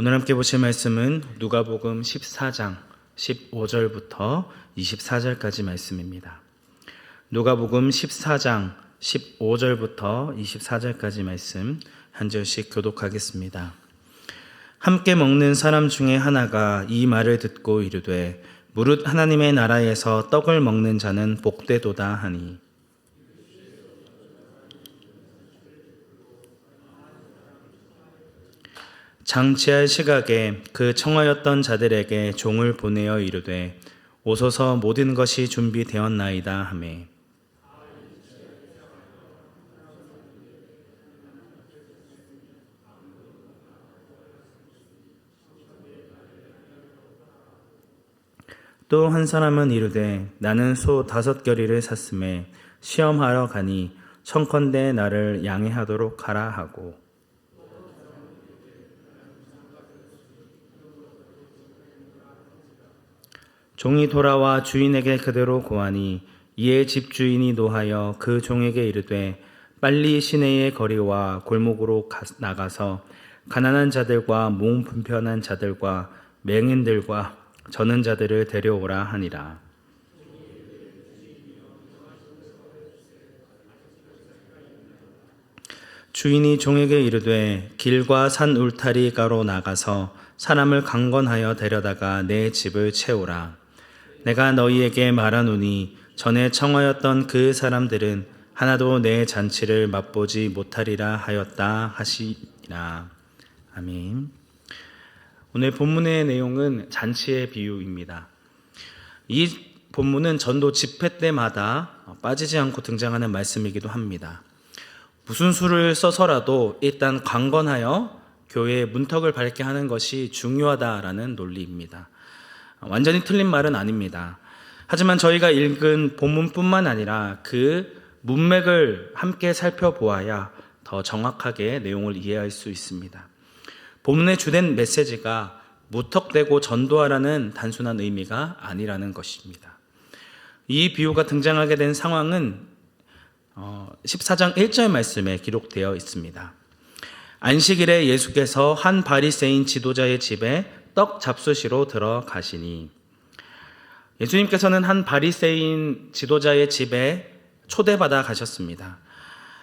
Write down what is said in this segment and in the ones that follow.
오늘 함께 보실 말씀은 누가복음 14장 15절부터 24절까지 말씀입니다. 누가복음 14장 15절부터 24절까지 말씀 한 절씩 교독하겠습니다. 함께 먹는 사람 중에 하나가 이 말을 듣고 이르되 무릇 하나님의 나라에서 떡을 먹는 자는 복되도다 하니 장치할 시각에 그 청하였던 자들에게 종을 보내어 이르되 오소서 모든 것이 준비되었나이다 하매 또 한 사람은 이르되 나는 소 5겨리를 샀음에 시험하러 가니 청컨대 나를 양해하도록 하라 하고 종이 돌아와 주인에게 그대로 고하니 이에 집주인이 노하여 그 종에게 이르되 빨리 시내의 거리와 골목으로 나가서 가난한 자들과 몸 불편한 자들과 맹인들과 저는 자들을 데려오라 하니라. 주인이 종에게 이르되 길과 산 울타리가로 나가서 사람을 강권하여 데려다가 내 집을 채우라. 내가 너희에게 말하노니 전에 청하였던 그 사람들은 하나도 내 잔치를 맛보지 못하리라 하였다 하시니라. 아멘. 오늘 본문의 내용은 잔치의 비유입니다. 이 본문은 전도 집회 때마다 빠지지 않고 등장하는 말씀이기도 합니다. 무슨 수를 써서라도 일단 강건하여 교회의 문턱을 밟게 하는 것이 중요하다라는 논리입니다. 완전히 틀린 말은 아닙니다. 하지만 저희가 읽은 본문뿐만 아니라 그 문맥을 함께 살펴보아야 더 정확하게 내용을 이해할 수 있습니다. 본문의 주된 메시지가 무턱대고 전도하라는 단순한 의미가 아니라는 것입니다. 이 비유가 등장하게 된 상황은 14장 1절 말씀에 기록되어 있습니다. 안식일에 예수께서 한 바리새인 지도자의 집에 떡 잡수시러 들어가시니 예수님께서는 한 바리새인 지도자의 집에 초대받아 가셨습니다.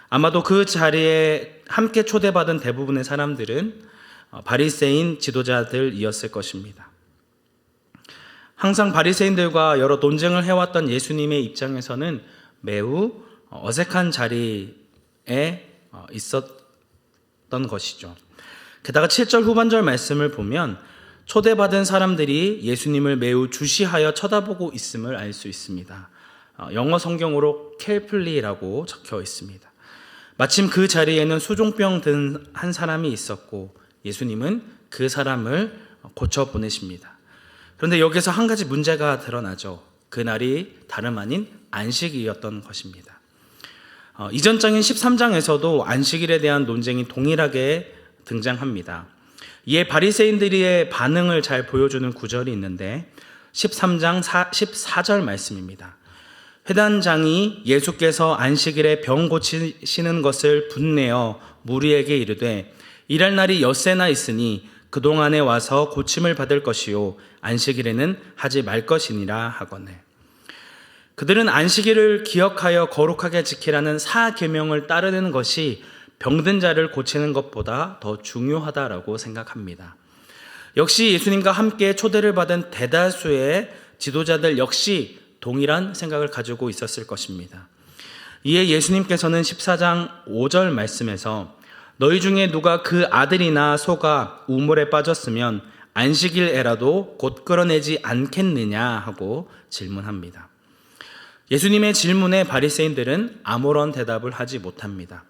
아마도 그 자리에 함께 초대받은 대부분의 사람들은 바리새인 지도자들이었을 것입니다. 항상 바리새인들과 여러 논쟁을 해왔던 예수님의 입장에서는 매우 어색한 자리에 있었던 것이죠. 게다가 7절 후반절 말씀을 보면 초대받은 사람들이 예수님을 매우 주시하여 쳐다보고 있음을 알 수 있습니다. 영어 성경으로 carefully라고 적혀 있습니다. 마침 그 자리에는 수종병 든 한 사람이 있었고 예수님은 그 사람을 고쳐 보내십니다. 그런데 여기서 한 가지 문제가 드러나죠. 그날이 다름 아닌 안식일이었던 것입니다. 이전 장인 13장에서도 안식일에 대한 논쟁이 동일하게 등장합니다. 이에 바리새인들의 반응을 잘 보여주는 구절이 있는데 13장 14절 말씀입니다. 회단장이 예수께서 안식일에 병 고치시는 것을 분내어 무리에게 이르되 일할 날이 엿새나 있으니 그동안에 와서 고침을 받을 것이요 안식일에는 하지 말 것이니라 하거늘. 그들은 안식일을 기억하여 거룩하게 지키라는 사계명을 따르는 것이 병든 자를 고치는 것보다 더 중요하다라고 생각합니다. 역시 예수님과 함께 초대를 받은 대다수의 지도자들 역시 동일한 생각을 가지고 있었을 것입니다. 이에 예수님께서는 14장 5절 말씀에서 너희 중에 누가 그 아들이나 소가 우물에 빠졌으면 안식일에라도 곧 끌어내지 않겠느냐 하고 질문합니다. 예수님의 질문에 바리새인들은 아무런 대답을 하지 못합니다.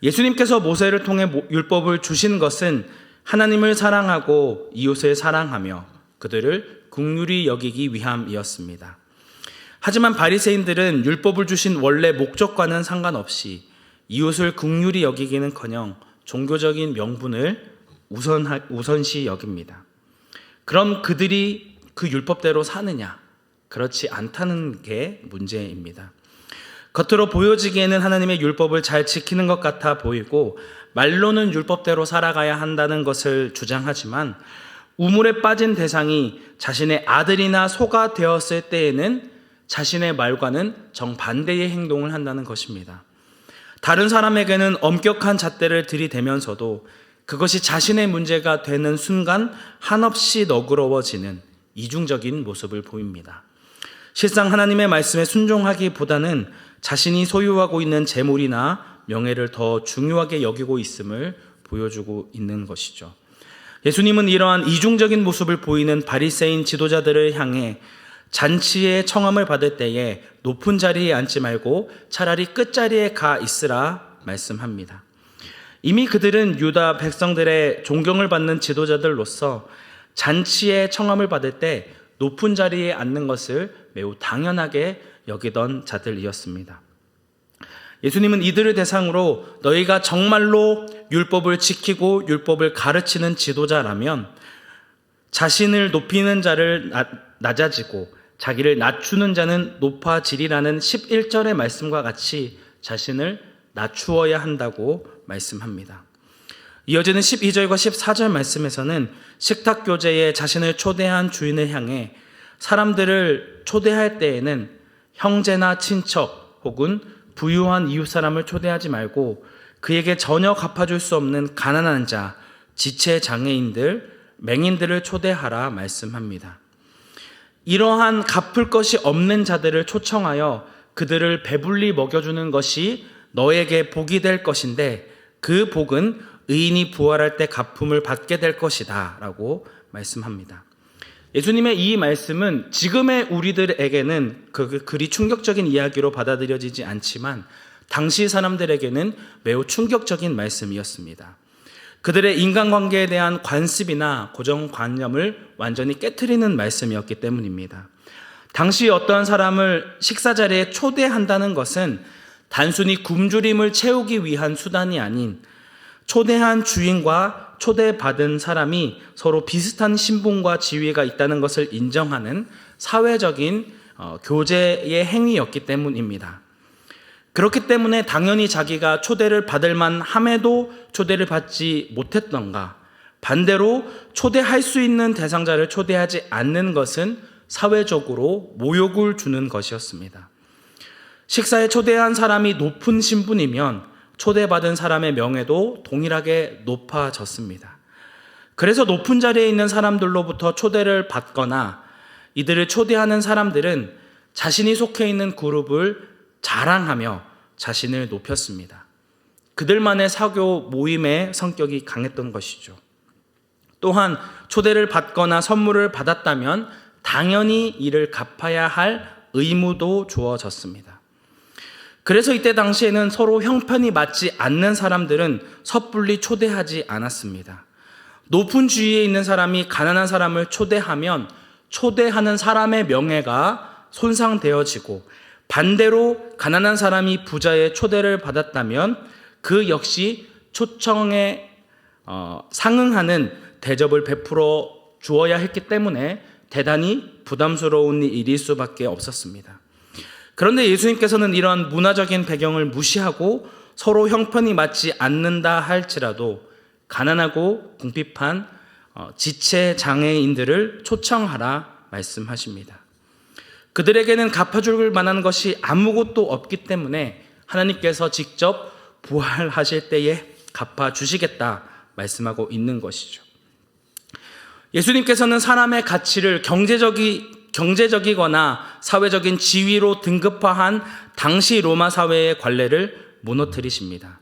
예수님께서 모세를 통해 율법을 주신 것은 하나님을 사랑하고 이웃을 사랑하며 그들을 긍휼히 여기기 위함이었습니다. 하지만 바리새인들은 율법을 주신 원래 목적과는 상관없이 이웃을 긍휼히 여기기는커녕 종교적인 명분을 우선시 여깁니다. 그럼 그들이 그 율법대로 사느냐? 그렇지 않다는 게 문제입니다. 겉으로 보여지기에는 하나님의 율법을 잘 지키는 것 같아 보이고 말로는 율법대로 살아가야 한다는 것을 주장하지만 우물에 빠진 대상이 자신의 아들이나 소가 되었을 때에는 자신의 말과는 정반대의 행동을 한다는 것입니다. 다른 사람에게는 엄격한 잣대를 들이대면서도 그것이 자신의 문제가 되는 순간 한없이 너그러워지는 이중적인 모습을 보입니다. 실상 하나님의 말씀에 순종하기보다는 자신이 소유하고 있는 재물이나 명예를 더 중요하게 여기고 있음을 보여주고 있는 것이죠. 예수님은 이러한 이중적인 모습을 보이는 바리새인 지도자들을 향해 잔치에 청함을 받을 때에 높은 자리에 앉지 말고 차라리 끝자리에 가 있으라 말씀합니다. 이미 그들은 유다 백성들의 존경을 받는 지도자들로서 잔치에 청함을 받을 때 높은 자리에 앉는 것을 매우 당연하게 여기던 자들이었습니다. 예수님은 이들을 대상으로 너희가 정말로 율법을 지키고 율법을 가르치는 지도자라면 자신을 높이는 자를 낮아지고 자기를 낮추는 자는 높아지리라는 11절의 말씀과 같이 자신을 낮추어야 한다고 말씀합니다. 이어지는 12절과 14절 말씀에서는 식탁 교제에 자신을 초대한 주인을 향해 사람들을 초대할 때에는 형제나 친척 혹은 부유한 이웃 사람을 초대하지 말고 그에게 전혀 갚아줄 수 없는 가난한 자, 지체 장애인들, 맹인들을 초대하라 말씀합니다. 이러한 갚을 것이 없는 자들을 초청하여 그들을 배불리 먹여주는 것이 너에게 복이 될 것인데 그 복은 의인이 부활할 때 갚음을 받게 될 것이다 라고 말씀합니다. 예수님의 이 말씀은 지금의 우리들에게는 그리 충격적인 이야기로 받아들여지지 않지만 당시 사람들에게는 매우 충격적인 말씀이었습니다. 그들의 인간관계에 대한 관습이나 고정관념을 완전히 깨트리는 말씀이었기 때문입니다. 당시 어떤 사람을 식사 자리에 초대한다는 것은 단순히 굶주림을 채우기 위한 수단이 아닌 초대한 주인과 초대받은 사람이 서로 비슷한 신분과 지위가 있다는 것을 인정하는 사회적인 교제의 행위였기 때문입니다. 그렇기 때문에 당연히 자기가 초대를 받을 만함에도 초대를 받지 못했던가, 반대로 초대할 수 있는 대상자를 초대하지 않는 것은 사회적으로 모욕을 주는 것이었습니다. 식사에 초대한 사람이 높은 신분이면 초대받은 사람의 명예도 동일하게 높아졌습니다. 그래서 높은 자리에 있는 사람들로부터 초대를 받거나 이들을 초대하는 사람들은 자신이 속해 있는 그룹을 자랑하며 자신을 높였습니다. 그들만의 사교 모임의 성격이 강했던 것이죠. 또한 초대를 받거나 선물을 받았다면 당연히 이를 갚아야 할 의무도 주어졌습니다. 그래서 이때 당시에는 서로 형편이 맞지 않는 사람들은 섣불리 초대하지 않았습니다. 높은 주위에 있는 사람이 가난한 사람을 초대하면 초대하는 사람의 명예가 손상되어지고 반대로 가난한 사람이 부자의 초대를 받았다면 그 역시 초청에 상응하는 대접을 베풀어 주어야 했기 때문에 대단히 부담스러운 일일 수밖에 없었습니다. 그런데 예수님께서는 이러한 문화적인 배경을 무시하고 서로 형편이 맞지 않는다 할지라도 가난하고 궁핍한 지체 장애인들을 초청하라 말씀하십니다. 그들에게는 갚아줄 만한 것이 아무것도 없기 때문에 하나님께서 직접 부활하실 때에 갚아주시겠다 말씀하고 있는 것이죠. 예수님께서는 사람의 가치를 경제적이거나 사회적인 지위로 등급화한 당시 로마 사회의 관례를 무너뜨리십니다.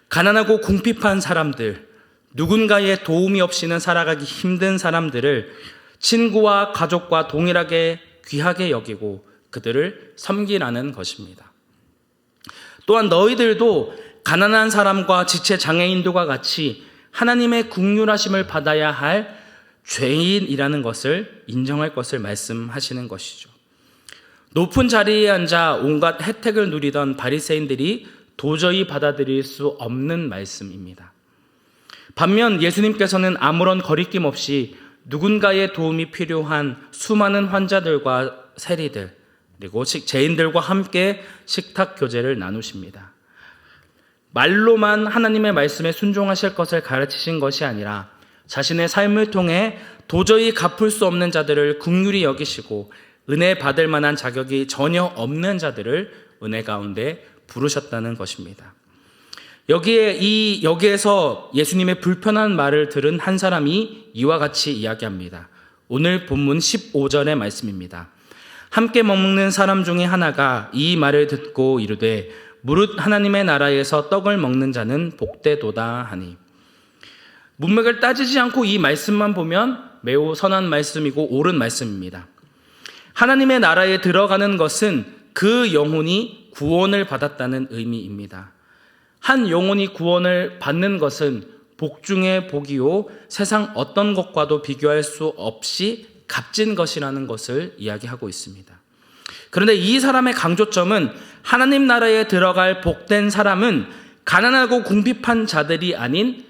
가난하고 궁핍한 사람들, 누군가의 도움이 없이는 살아가기 힘든 사람들을 친구와 가족과 동일하게 귀하게 여기고 그들을 섬기라는 것입니다. 또한 너희들도 가난한 사람과 지체 장애인들과 같이 하나님의 긍휼하심을 받아야 할 죄인이라는 것을 인정할 것을 말씀하시는 것이죠. 높은 자리에 앉아 온갖 혜택을 누리던 바리새인들이 도저히 받아들일 수 없는 말씀입니다. 반면 예수님께서는 아무런 거리낌 없이 누군가의 도움이 필요한 수많은 환자들과 세리들 그리고 죄인들과 함께 식탁 교제를 나누십니다. 말로만 하나님의 말씀에 순종하실 것을 가르치신 것이 아니라 자신의 삶을 통해 도저히 갚을 수 없는 자들을 긍휼히 여기시고 은혜 받을 만한 자격이 전혀 없는 자들을 은혜 가운데 부르셨다는 것입니다. 여기에서 예수님의 불편한 말을 들은 한 사람이 이와 같이 이야기합니다. 오늘 본문 15절의 말씀입니다. 함께 먹는 사람 중에 하나가 이 말을 듣고 이르되 무릇 하나님의 나라에서 떡을 먹는 자는 복되도다 하니. 문맥을 따지지 않고 이 말씀만 보면 매우 선한 말씀이고 옳은 말씀입니다. 하나님의 나라에 들어가는 것은 그 영혼이 구원을 받았다는 의미입니다. 한 영혼이 구원을 받는 것은 복 중에 복이요 세상 어떤 것과도 비교할 수 없이 값진 것이라는 것을 이야기하고 있습니다. 그런데 이 사람의 강조점은 하나님 나라에 들어갈 복된 사람은 가난하고 궁핍한 자들이 아닌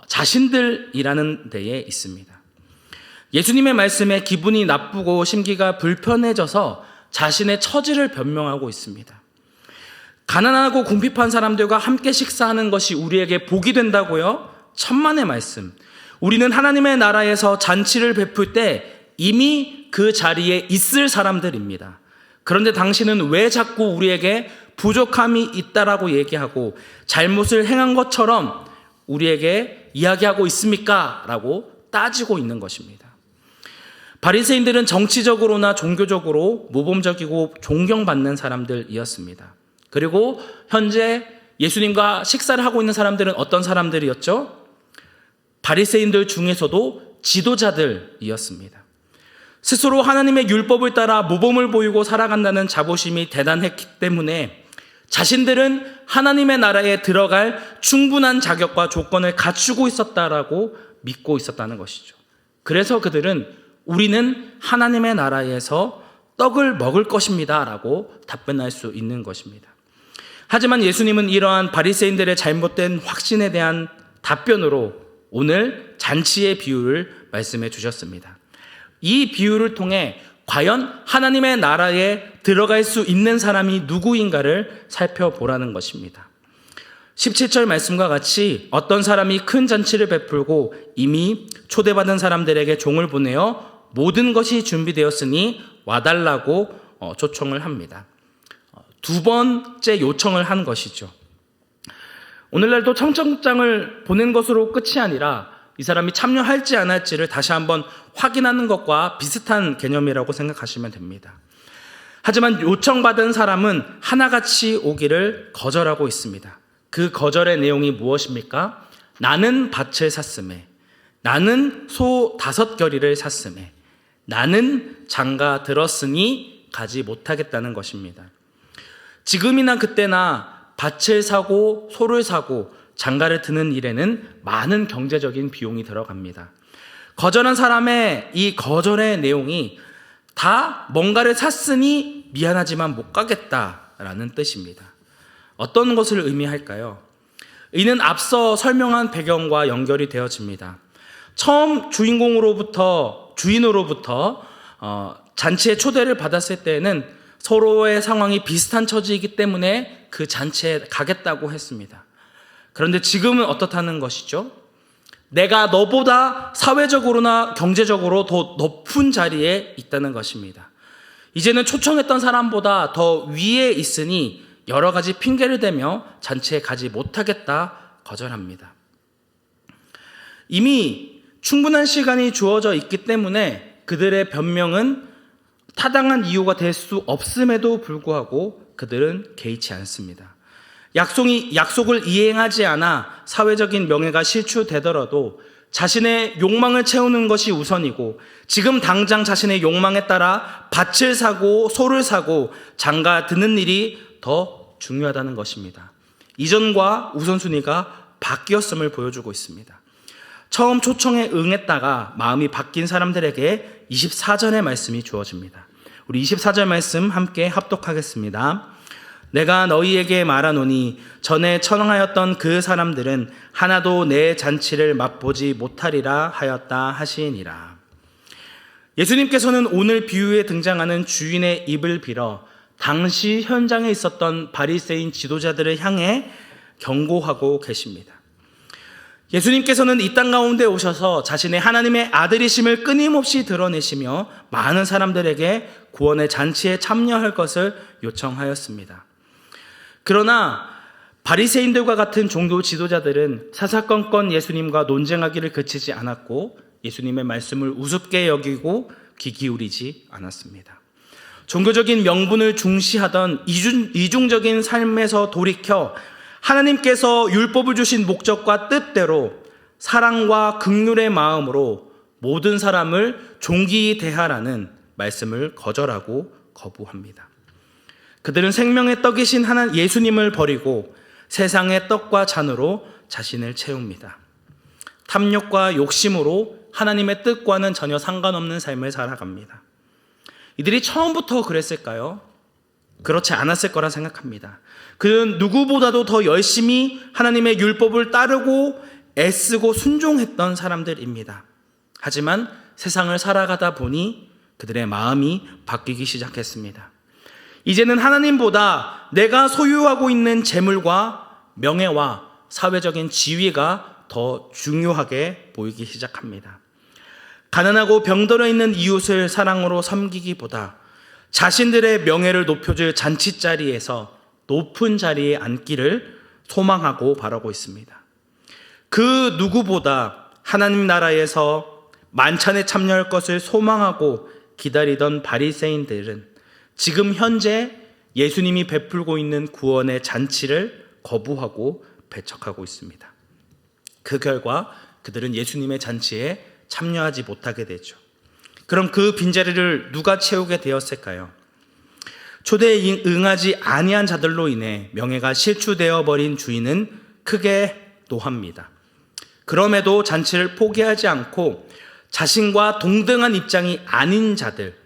자신들이라는 데에 있습니다. 예수님의 말씀에 기분이 나쁘고 심기가 불편해져서 자신의 처지를 변명하고 있습니다. 가난하고 궁핍한 사람들과 함께 식사하는 것이 우리에게 복이 된다고요? 천만의 말씀. 우리는 하나님의 나라에서 잔치를 베풀 때 이미 그 자리에 있을 사람들입니다. 그런데 당신은 왜 자꾸 우리에게 부족함이 있다라고 얘기하고 잘못을 행한 것처럼 우리에게 이야기하고 있습니까? 라고 따지고 있는 것입니다. 바리새인들은 정치적으로나 종교적으로 모범적이고 존경받는 사람들이었습니다. 그리고 현재 예수님과 식사를 하고 있는 사람들은 어떤 사람들이었죠? 바리새인들 중에서도 지도자들이었습니다. 스스로 하나님의 율법을 따라 모범을 보이고 살아간다는 자부심이 대단했기 때문에 자신들은 하나님의 나라에 들어갈 충분한 자격과 조건을 갖추고 있었다라고 믿고 있었다는 것이죠. 그래서 그들은 우리는 하나님의 나라에서 떡을 먹을 것입니다 라고 답변할 수 있는 것입니다. 하지만 예수님은 이러한 바리새인들의 잘못된 확신에 대한 답변으로 오늘 잔치의 비유를 말씀해 주셨습니다. 이 비유를 통해 과연 하나님의 나라에 들어갈 수 있는 사람이 누구인가를 살펴보라는 것입니다. 17절 말씀과 같이 어떤 사람이 큰 잔치를 베풀고 이미 초대받은 사람들에게 종을 보내어 모든 것이 준비되었으니 와달라고 초청을 합니다. 두 번째 요청을 한 것이죠. 오늘날도 청첩장을 보낸 것으로 끝이 아니라 이 사람이 참여할지 안 할지를 다시 한번 확인하는 것과 비슷한 개념이라고 생각하시면 됩니다. 하지만 요청받은 사람은 하나같이 오기를 거절하고 있습니다. 그 거절의 내용이 무엇입니까? 나는 밭을 샀음에, 나는 소 5겨리를 샀음에, 나는 장가 들었으니 가지 못하겠다는 것입니다. 지금이나 그때나 밭을 사고 소를 사고 장가를 드는 일에는 많은 경제적인 비용이 들어갑니다. 거절한 사람의 이 거절의 내용이 다 뭔가를 샀으니 미안하지만 못 가겠다라는 뜻입니다. 어떤 것을 의미할까요? 이는 앞서 설명한 배경과 연결이 되어집니다. 처음 주인으로부터 잔치에 초대를 받았을 때에는 서로의 상황이 비슷한 처지이기 때문에 그 잔치에 가겠다고 했습니다. 그런데 지금은 어떻다는 것이죠? 내가 너보다 사회적으로나 경제적으로 더 높은 자리에 있다는 것입니다. 이제는 초청했던 사람보다 더 위에 있으니 여러 가지 핑계를 대며 잔치에 가지 못하겠다 거절합니다. 이미 충분한 시간이 주어져 있기 때문에 그들의 변명은 타당한 이유가 될 수 없음에도 불구하고 그들은 개의치 않습니다. 약속을 이행하지 않아 사회적인 명예가 실추되더라도 자신의 욕망을 채우는 것이 우선이고 지금 당장 자신의 욕망에 따라 밭을 사고 소를 사고 장가 드는 일이 더 중요하다는 것입니다. 이전과 우선순위가 바뀌었음을 보여주고 있습니다. 처음 초청에 응했다가 마음이 바뀐 사람들에게 24절의 말씀이 주어집니다. 우리 24절 말씀 함께 합독하겠습니다. 내가 너희에게 말하노니 전에 청하였던 그 사람들은 하나도 내 잔치를 맛보지 못하리라 하였다 하시니라. 예수님께서는 오늘 비유에 등장하는 주인의 입을 빌어 당시 현장에 있었던 바리새인 지도자들을 향해 경고하고 계십니다. 예수님께서는 이 땅 가운데 오셔서 자신의 하나님의 아들이심을 끊임없이 드러내시며 많은 사람들에게 구원의 잔치에 참여할 것을 요청하였습니다. 그러나 바리새인들과 같은 종교 지도자들은 사사건건 예수님과 논쟁하기를 그치지 않았고 예수님의 말씀을 우습게 여기고 귀 기울이지 않았습니다. 종교적인 명분을 중시하던 이중적인 삶에서 돌이켜 하나님께서 율법을 주신 목적과 뜻대로 사랑과 긍휼의 마음으로 모든 사람을 존귀히 대하라는 말씀을 거절하고 거부합니다. 그들은 생명의 떡이신 예수님을 버리고 세상의 떡과 잔으로 자신을 채웁니다. 탐욕과 욕심으로 하나님의 뜻과는 전혀 상관없는 삶을 살아갑니다. 이들이 처음부터 그랬을까요? 그렇지 않았을 거라 생각합니다. 그는 누구보다도 더 열심히 하나님의 율법을 따르고 애쓰고 순종했던 사람들입니다. 하지만 세상을 살아가다 보니 그들의 마음이 바뀌기 시작했습니다. 이제는 하나님보다 내가 소유하고 있는 재물과 명예와 사회적인 지위가 더 중요하게 보이기 시작합니다. 가난하고 병들어 있는 이웃을 사랑으로 섬기기보다 자신들의 명예를 높여줄 잔치자리에서 높은 자리에 앉기를 소망하고 바라고 있습니다. 그 누구보다 하나님 나라에서 만찬에 참여할 것을 소망하고 기다리던 바리새인들은 지금 현재 예수님이 베풀고 있는 구원의 잔치를 거부하고 배척하고 있습니다. 그 결과 그들은 예수님의 잔치에 참여하지 못하게 되죠. 그럼 그 빈자리를 누가 채우게 되었을까요? 초대에 응하지 아니한 자들로 인해 명예가 실추되어 버린 주인은 크게 노합니다. 그럼에도 잔치를 포기하지 않고 자신과 동등한 입장이 아닌 자들,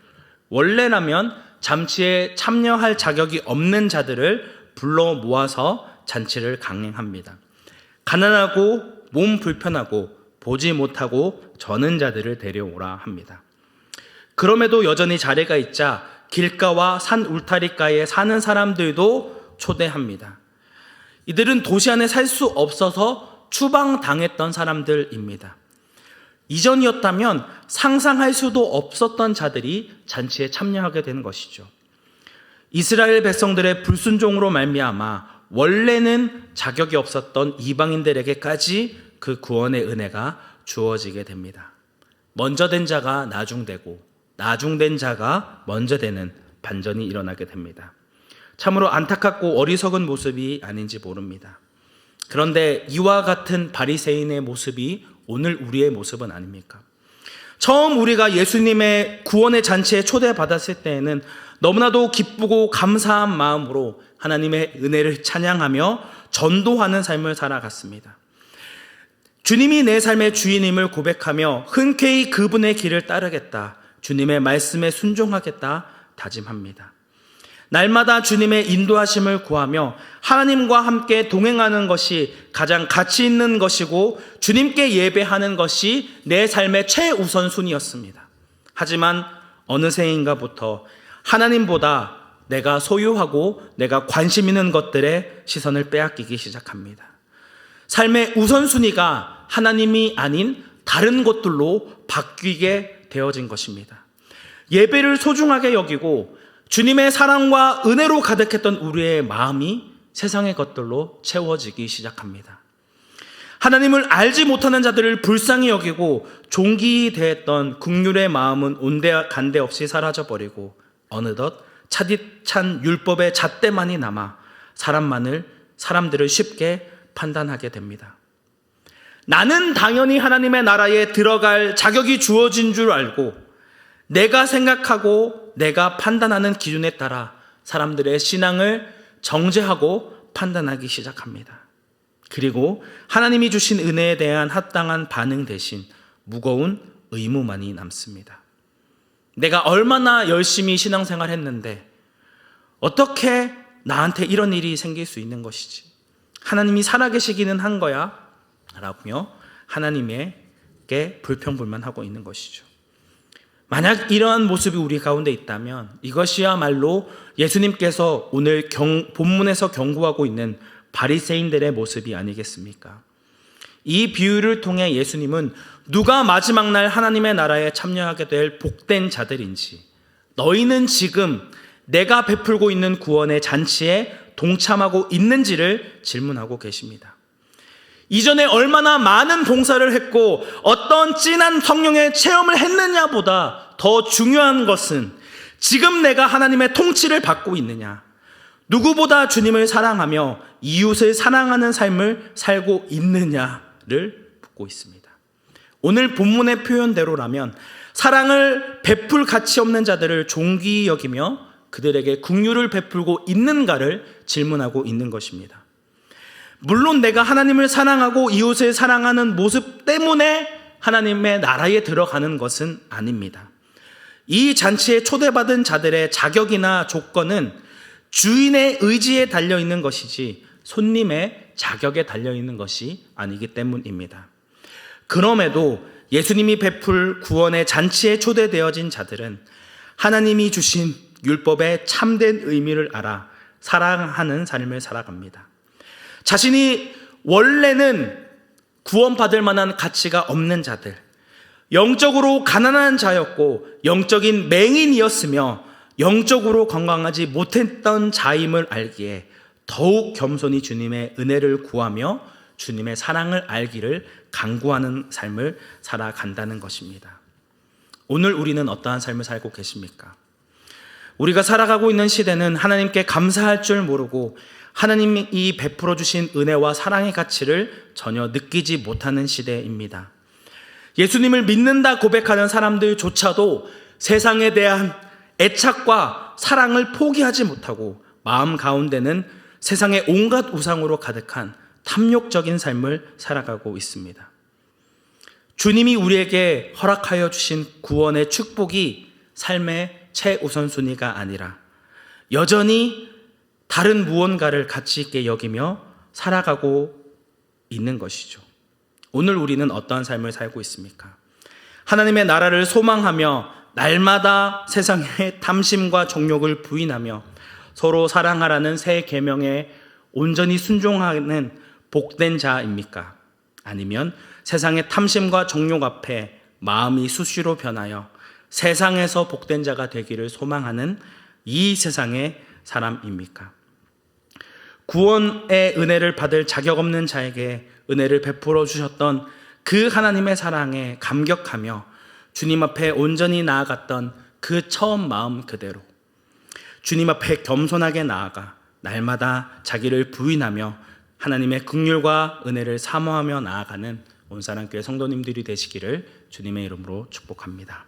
원래라면 잔치에 참여할 자격이 없는 자들을 불러 모아서 잔치를 강행합니다. 가난하고 몸 불편하고 보지 못하고 저는 자들을 데려오라 합니다. 그럼에도 여전히 자리가 있자 길가와 산 울타리가에 사는 사람들도 초대합니다. 이들은 도시 안에 살 수 없어서 추방당했던 사람들입니다. 이전이었다면 상상할 수도 없었던 자들이 잔치에 참여하게 되는 것이죠. 이스라엘 백성들의 불순종으로 말미암아 원래는 자격이 없었던 이방인들에게까지 그 구원의 은혜가 주어지게 됩니다. 먼저 된 자가 나중되고 나중된 자가 먼저 되는 반전이 일어나게 됩니다. 참으로 안타깝고 어리석은 모습이 아닌지 모릅니다. 그런데 이와 같은 바리새인의 모습이 오늘 우리의 모습은 아닙니까? 처음 우리가 예수님의 구원의 잔치에 초대받았을 때에는 너무나도 기쁘고 감사한 마음으로 하나님의 은혜를 찬양하며 전도하는 삶을 살아갔습니다. 주님이 내 삶의 주인임을 고백하며 흔쾌히 그분의 길을 따르겠다, 주님의 말씀에 순종하겠다 다짐합니다. 날마다 주님의 인도하심을 구하며 하나님과 함께 동행하는 것이 가장 가치 있는 것이고 주님께 예배하는 것이 내 삶의 최우선순위였습니다. 하지만 어느새인가부터 하나님보다 내가 소유하고 내가 관심 있는 것들의 시선을 빼앗기기 시작합니다. 삶의 우선순위가 하나님이 아닌 다른 것들로 바뀌게 되어진 것입니다. 예배를 소중하게 여기고 주님의 사랑과 은혜로 가득했던 우리의 마음이 세상의 것들로 채워지기 시작합니다. 하나님을 알지 못하는 자들을 불쌍히 여기고 종기 대했던 긍휼의 마음은 온데간데 없이 사라져버리고 어느덧 차디찬 율법의 잣대만이 남아 사람들을 쉽게 판단하게 됩니다. 나는 당연히 하나님의 나라에 들어갈 자격이 주어진 줄 알고 내가 생각하고 내가 판단하는 기준에 따라 사람들의 신앙을 정죄하고 판단하기 시작합니다. 그리고 하나님이 주신 은혜에 대한 합당한 반응 대신 무거운 의무만이 남습니다. 내가 얼마나 열심히 신앙생활 했는데 어떻게 나한테 이런 일이 생길 수 있는 것이지? 하나님이 살아계시기는 한 거야 라며 하나님에게 불평불만하고 있는 것이죠. 만약 이러한 모습이 우리 가운데 있다면 이것이야말로 예수님께서 오늘 본문에서 경고하고 있는 바리새인들의 모습이 아니겠습니까? 이 비유를 통해 예수님은 누가 마지막 날 하나님의 나라에 참여하게 될 복된 자들인지, 너희는 지금 내가 베풀고 있는 구원의 잔치에 동참하고 있는지를 질문하고 계십니다. 이전에 얼마나 많은 봉사를 했고 어떤 진한 성령의 체험을 했느냐보다 더 중요한 것은 지금 내가 하나님의 통치를 받고 있느냐, 누구보다 주님을 사랑하며 이웃을 사랑하는 삶을 살고 있느냐를 묻고 있습니다. 오늘 본문의 표현대로라면 사랑을 베풀 가치 없는 자들을 존귀히 여기며 그들에게 긍휼을 베풀고 있는가를 질문하고 있는 것입니다. 물론 내가 하나님을 사랑하고 이웃을 사랑하는 모습 때문에 하나님의 나라에 들어가는 것은 아닙니다. 이 잔치에 초대받은 자들의 자격이나 조건은 주인의 의지에 달려있는 것이지 손님의 자격에 달려있는 것이 아니기 때문입니다. 그럼에도 예수님이 베풀 구원의 잔치에 초대되어진 자들은 하나님이 주신 율법의 참된 의미를 알아 사랑하는 삶을 살아갑니다. 자신이 원래는 구원받을 만한 가치가 없는 자들, 영적으로 가난한 자였고 영적인 맹인이었으며 영적으로 건강하지 못했던 자임을 알기에 더욱 겸손히 주님의 은혜를 구하며 주님의 사랑을 알기를 간구하는 삶을 살아간다는 것입니다. 오늘 우리는 어떠한 삶을 살고 계십니까? 우리가 살아가고 있는 시대는 하나님께 감사할 줄 모르고 하나님이 베풀어 주신 은혜와 사랑의 가치를 전혀 느끼지 못하는 시대입니다. 예수님을 믿는다 고백하는 사람들조차도 세상에 대한 애착과 사랑을 포기하지 못하고 마음 가운데는 세상의 온갖 우상으로 가득한 탐욕적인 삶을 살아가고 있습니다. 주님이 우리에게 허락하여 주신 구원의 축복이 삶의 최우선순위가 아니라 여전히 다른 무언가를 가치 있게 여기며 살아가고 있는 것이죠. 오늘 우리는 어떠한 삶을 살고 있습니까? 하나님의 나라를 소망하며 날마다 세상의 탐심과 정욕을 부인하며 서로 사랑하라는 새 계명에 온전히 순종하는 복된 자입니까? 아니면 세상의 탐심과 정욕 앞에 마음이 수시로 변하여 세상에서 복된 자가 되기를 소망하는 이 세상의 사람입니까? 구원의 은혜를 받을 자격 없는 자에게 은혜를 베풀어 주셨던 그 하나님의 사랑에 감격하며 주님 앞에 온전히 나아갔던 그 처음 마음 그대로 주님 앞에 겸손하게 나아가 날마다 자기를 부인하며 하나님의 긍휼과 은혜를 사모하며 나아가는 온사랑교회 성도님들이 되시기를 주님의 이름으로 축복합니다.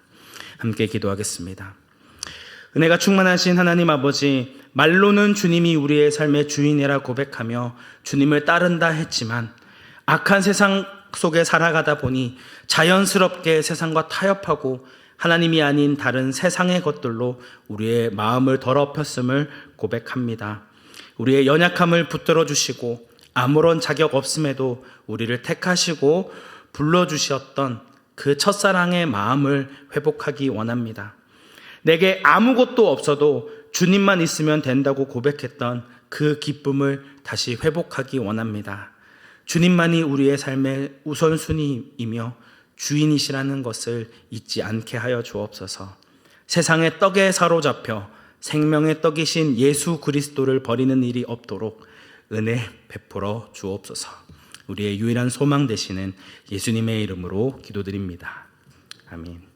함께 기도하겠습니다. 은혜가 충만하신 하나님 아버지, 말로는 주님이 우리의 삶의 주인이라 고백하며 주님을 따른다 했지만 악한 세상 속에 살아가다 보니 자연스럽게 세상과 타협하고 하나님이 아닌 다른 세상의 것들로 우리의 마음을 더럽혔음을 고백합니다. 우리의 연약함을 붙들어 주시고 아무런 자격 없음에도 우리를 택하시고 불러주셨던 그 첫사랑의 마음을 회복하기 원합니다. 내게 아무것도 없어도 주님만 있으면 된다고 고백했던 그 기쁨을 다시 회복하기 원합니다. 주님만이 우리의 삶의 우선순위이며 주인이시라는 것을 잊지 않게 하여 주옵소서. 세상의 떡에 사로잡혀 생명의 떡이신 예수 그리스도를 버리는 일이 없도록 은혜 베풀어 주옵소서. 우리의 유일한 소망 되시는 예수님의 이름으로 기도드립니다. 아멘.